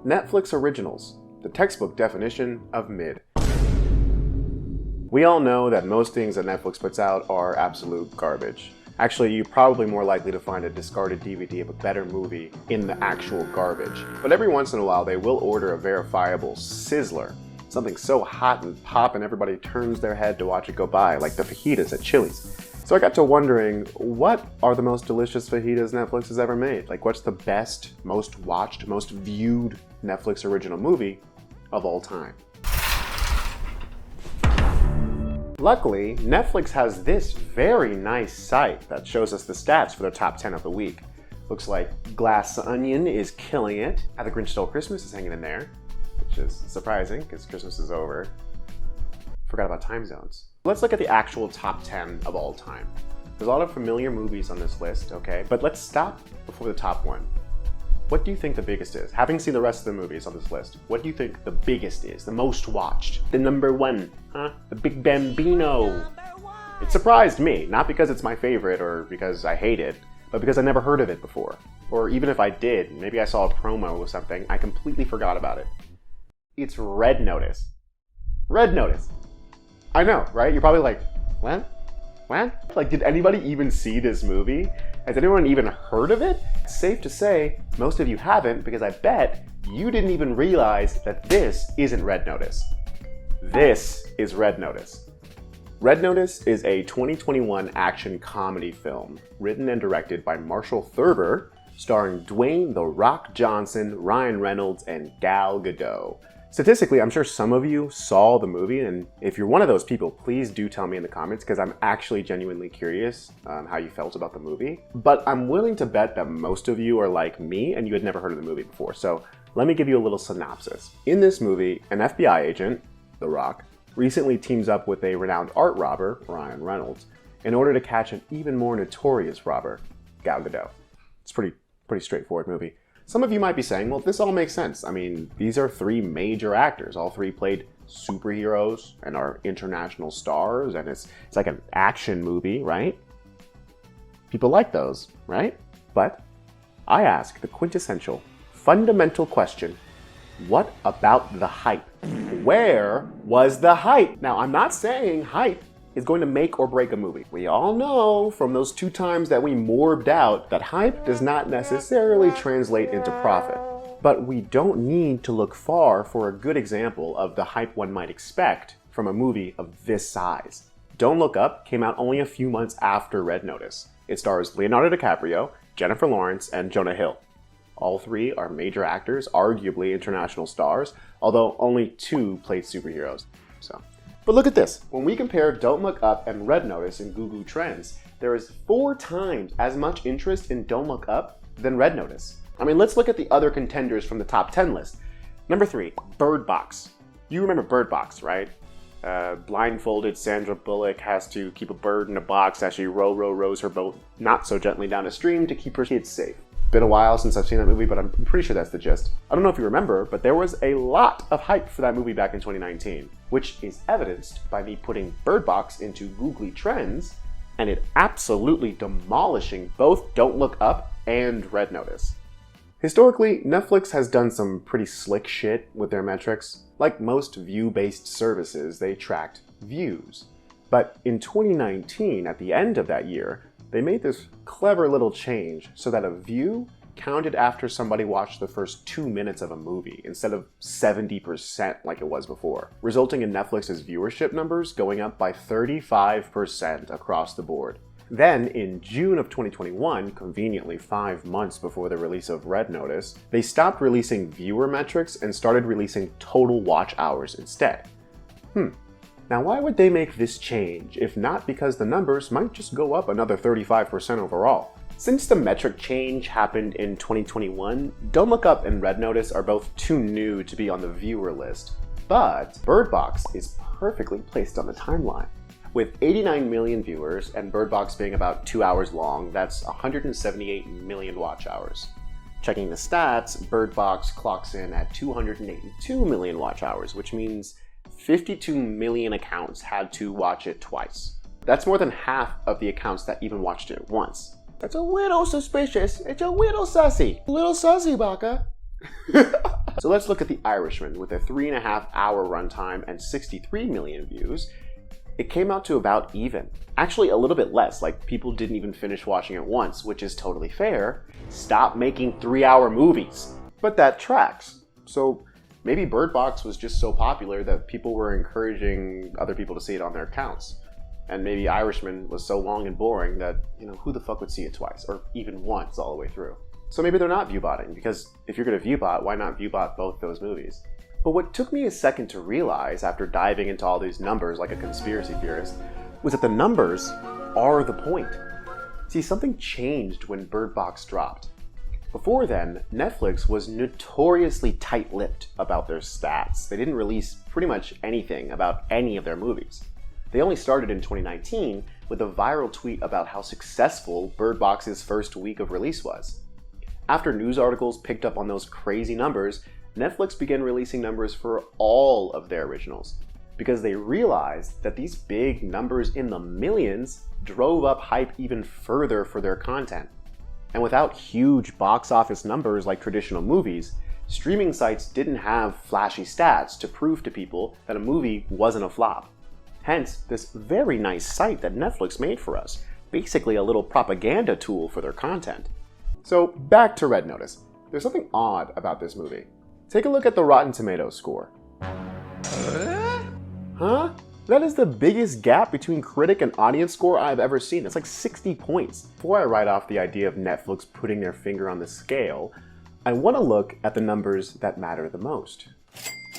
Netflix originals, the textbook definition of mid. We all know that most things that Netflix puts out are absolute garbage. Actually, you're probably more likely to find a discarded DVD of a better movie in the actual garbage. But every once in a while, they will order a verifiable sizzler. Something so hot and pop and everybody turns their head to watch it go by, like the fajitas at Chili's. So I got to wondering, what are the most delicious fajitas Netflix has ever made? Like, what's the best, most watched, most viewed Netflix original movie of all time? Luckily, Netflix has this very nice site that shows us the stats for their top 10 of the week. Looks like Glass Onion is killing it. How the Grinch Stole Christmas is hanging in there, which is surprising because Christmas is over. Forgot about time zones. Let's look at the actual top 10 of all time. There's a lot of familiar movies on this list, okay? But let's stop before the top one. What do you think the biggest is? Having seen the rest of the movies on this list, what do you think the biggest is? The most watched? The number one, huh? The Big Bambino. It surprised me, not because it's my favorite or because I hate it, but because I never heard of it before. Or even if I did, maybe I saw a promo or something, I completely forgot about it. It's Red Notice. Red Notice. I know, right? You're probably like, what? What? Like, did anybody even see this movie? Has anyone even heard of it? It's safe to say most of you haven't, because I bet you didn't even realize that this isn't Red Notice. This is Red Notice. Red Notice is a 2021 action comedy film written and directed by Marshall Thurber, starring Dwayne "The Rock" Johnson, Ryan Reynolds, and Gal Gadot. Statistically, I'm sure some of you saw the movie, and if you're one of those people, please do tell me in the comments, because I'm actually genuinely curious how you felt about the movie. But I'm willing to bet that most of you are like me and you had never heard of the movie before, so let me give you a little synopsis. In this movie, an FBI agent, The Rock, recently teams up with a renowned art robber, Ryan Reynolds, in order to catch an even more notorious robber, Gal Gadot. It's a pretty straightforward movie. Some of you might be saying, well, this all makes sense. I mean, these are three major actors. All three played superheroes and are international stars, and it's like an action movie, right? People like those, right? But I ask the quintessential, fundamental question, what about the hype? Where was the hype? Now, I'm not saying hype is going to make or break a movie. We all know from those 2 times that we morbed out that hype does not necessarily translate into profit. But we don't need to look far for a good example of the hype one might expect from a movie of this size. Don't Look Up came out only a few months after Red Notice. It stars Leonardo DiCaprio, Jennifer Lawrence, and Jonah Hill. All 3 are major actors, arguably international stars, although only 2 played superheroes. But look at this. When we compare Don't Look Up and Red Notice in Google Trends, there is 4 times as much interest in Don't Look Up than Red Notice. I mean, let's look at the other contenders from the top 10 list. Number 3, Bird Box. You remember Bird Box, right? Blindfolded Sandra Bullock has to keep a bird in a box as she rows her boat not so gently down a stream to keep her kids safe. Been a while since I've seen that movie, but I'm pretty sure that's the gist. I don't know if you remember, but there was a lot of hype for that movie back in 2019, which is evidenced by me putting Bird Box into Google Trends and it absolutely demolishing both Don't Look Up and Red Notice. Historically, Netflix has done some pretty slick shit with their metrics. Like most view-based services, they tracked views. But in 2019, at the end of that year, they made this clever little change so that a view counted after somebody watched the first 2 minutes of a movie instead of 70% like it was before, resulting in Netflix's viewership numbers going up by 35% across the board. Then, in June of 2021, conveniently 5 months before the release of Red Notice, they stopped releasing viewer metrics and started releasing total watch hours instead. Now, why would they make this change, if not because the numbers might just go up another 35% overall? Since the metric change happened in 2021, Don't Look Up and Red Notice are both too new to be on the viewer list. But Bird Box is perfectly placed on the timeline. With 89 million viewers and Bird Box being about 2 hours long, that's 178 million watch hours. Checking the stats, Bird Box clocks in at 282 million watch hours, which means 52 million accounts had to watch it twice. That's more than half of the accounts that even watched it once. That's a little suspicious. It's a little sussy. A little sussy, Baka. So let's look at The Irishman with a 3.5-hour runtime and 63 million views. It came out to about even. Actually, a little bit less, like people didn't even finish watching it once, which is totally fair. Stop making 3-hour movies. But that tracks. So maybe Bird Box was just so popular that people were encouraging other people to see it on their accounts. And maybe Irishman was so long and boring that, who the fuck would see it twice, or even once all the way through? So maybe they're not viewbotting, because if you're gonna viewbot, why not viewbot both those movies? But what took me a second to realize after diving into all these numbers like a conspiracy theorist was that the numbers are the point. See, something changed when Bird Box dropped. Before then, Netflix was notoriously tight-lipped about their stats. They didn't release pretty much anything about any of their movies. They only started in 2019 with a viral tweet about how successful Bird Box's first week of release was. After news articles picked up on those crazy numbers, Netflix began releasing numbers for all of their originals because they realized that these big numbers in the millions drove up hype even further for their content. And without huge box office numbers like traditional movies, streaming sites didn't have flashy stats to prove to people that a movie wasn't a flop. Hence, this very nice site that Netflix made for us, basically a little propaganda tool for their content. So back to Red Notice. There's something odd about this movie. Take a look at the Rotten Tomatoes score. Huh? That is the biggest gap between critic and audience score I've ever seen. It's like 60 points. Before I write off the idea of Netflix putting their finger on the scale, I want to look at the numbers that matter the most.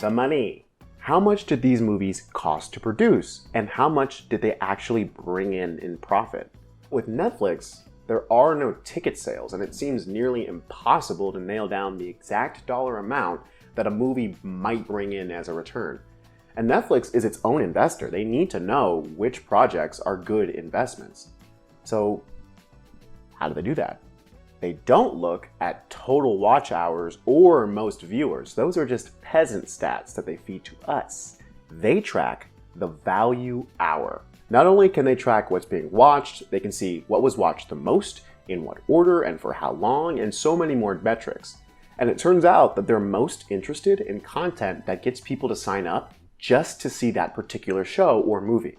The money. How much did these movies cost to produce? And how much did they actually bring in profit? With Netflix, there are no ticket sales, and it seems nearly impossible to nail down the exact dollar amount that a movie might bring in as a return. And Netflix is its own investor. They need to know which projects are good investments. So how do they do that? They don't look at total watch hours or most viewers. Those are just peasant stats that they feed to us. They track the value hour. Not only can they track what's being watched, they can see what was watched the most, in what order, and for how long, and so many more metrics. And it turns out that they're most interested in content that gets people to sign up just to see that particular show or movie.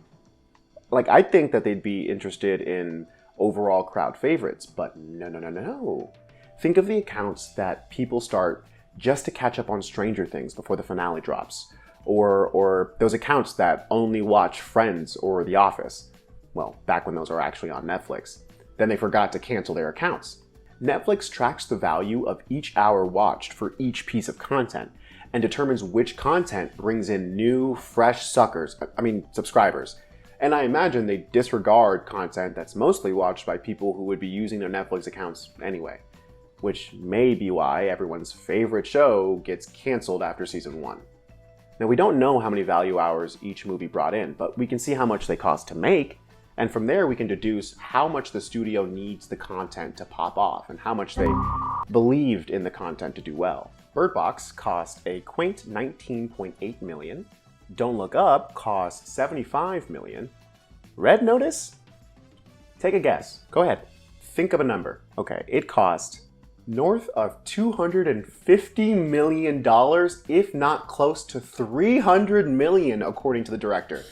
Like, I'd think that they'd be interested in overall crowd favorites, but no. Think of the accounts that people start just to catch up on Stranger Things before the finale drops. Or those accounts that only watch Friends or The Office. Well, back when those are actually on Netflix. Then they forgot to cancel their accounts. Netflix tracks the value of each hour watched for each piece of content and determines which content brings in new, fresh subscribers. And I imagine they disregard content that's mostly watched by people who would be using their Netflix accounts anyway. Which may be why everyone's favorite show gets canceled after season 1. Now, we don't know how many value hours each movie brought in, but we can see how much they cost to make, and from there we can deduce how much the studio needs the content to pop off and how much they believed in the content to do well. Bird Box cost a quaint $19.8 million. Don't Look Up cost $75 million. Red Notice? Take a guess. Go ahead. Think of a number. Okay, it cost north of $250 million, if not close to $300 million, according to the director.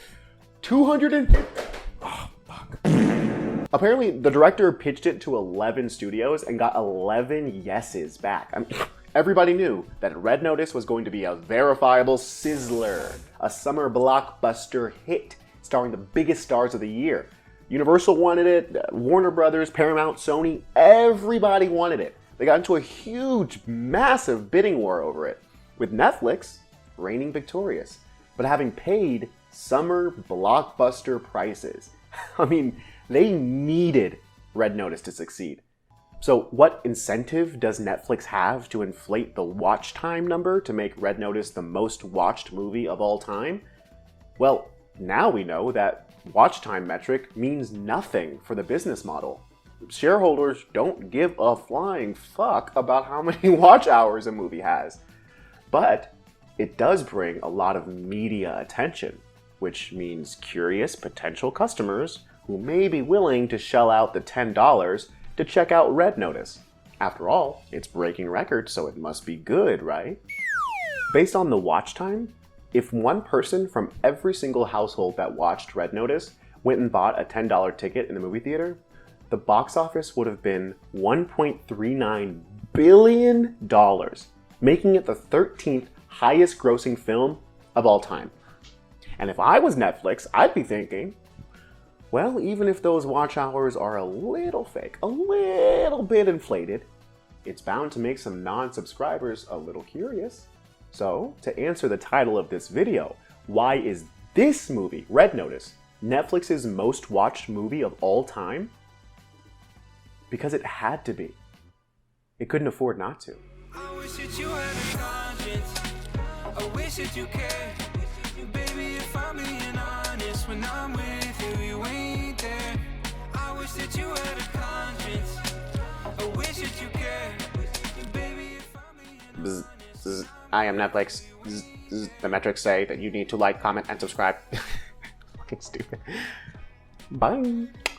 250. Oh, fuck. Apparently, the director pitched it to 11 studios and got 11 yeses back. Everybody knew that Red Notice was going to be a verifiable sizzler, a summer blockbuster hit starring the biggest stars of the year. Universal wanted it, Warner Brothers, Paramount, Sony, everybody wanted it. They got into a huge, massive bidding war over it, with Netflix reigning victorious, but having paid summer blockbuster prices. I mean, they needed Red Notice to succeed. So what incentive does Netflix have to inflate the watch time number to make Red Notice the most watched movie of all time? Well, now we know that watch time metric means nothing for the business model. Shareholders don't give a flying fuck about how many watch hours a movie has. But it does bring a lot of media attention, which means curious potential customers who may be willing to shell out the $10 to check out Red Notice. After all, it's breaking records, so it must be good, right? Based on the watch time, if one person from every single household that watched Red Notice went and bought a $10 ticket in the movie theater, the box office would have been $1.39 billion, making it the 13th highest grossing film of all time. And if I was Netflix, I'd be thinking, well, even if those watch hours are a little fake, a little bit inflated, it's bound to make some non-subscribers a little curious. So, to answer the title of this video, why is this movie, Red Notice, Netflix's most watched movie of all time? Because it had to be. It couldn't afford not to. I wish that you had a conscience. I wish that you cared. Baby, if I'm being honest, when I'm with you, you ain't there. I wish that you had a conscience. I wish that you cared. Baby, if I'm being honest. I am Netflix. The metrics say that you need to like, comment, and subscribe. Fucking stupid. Bye.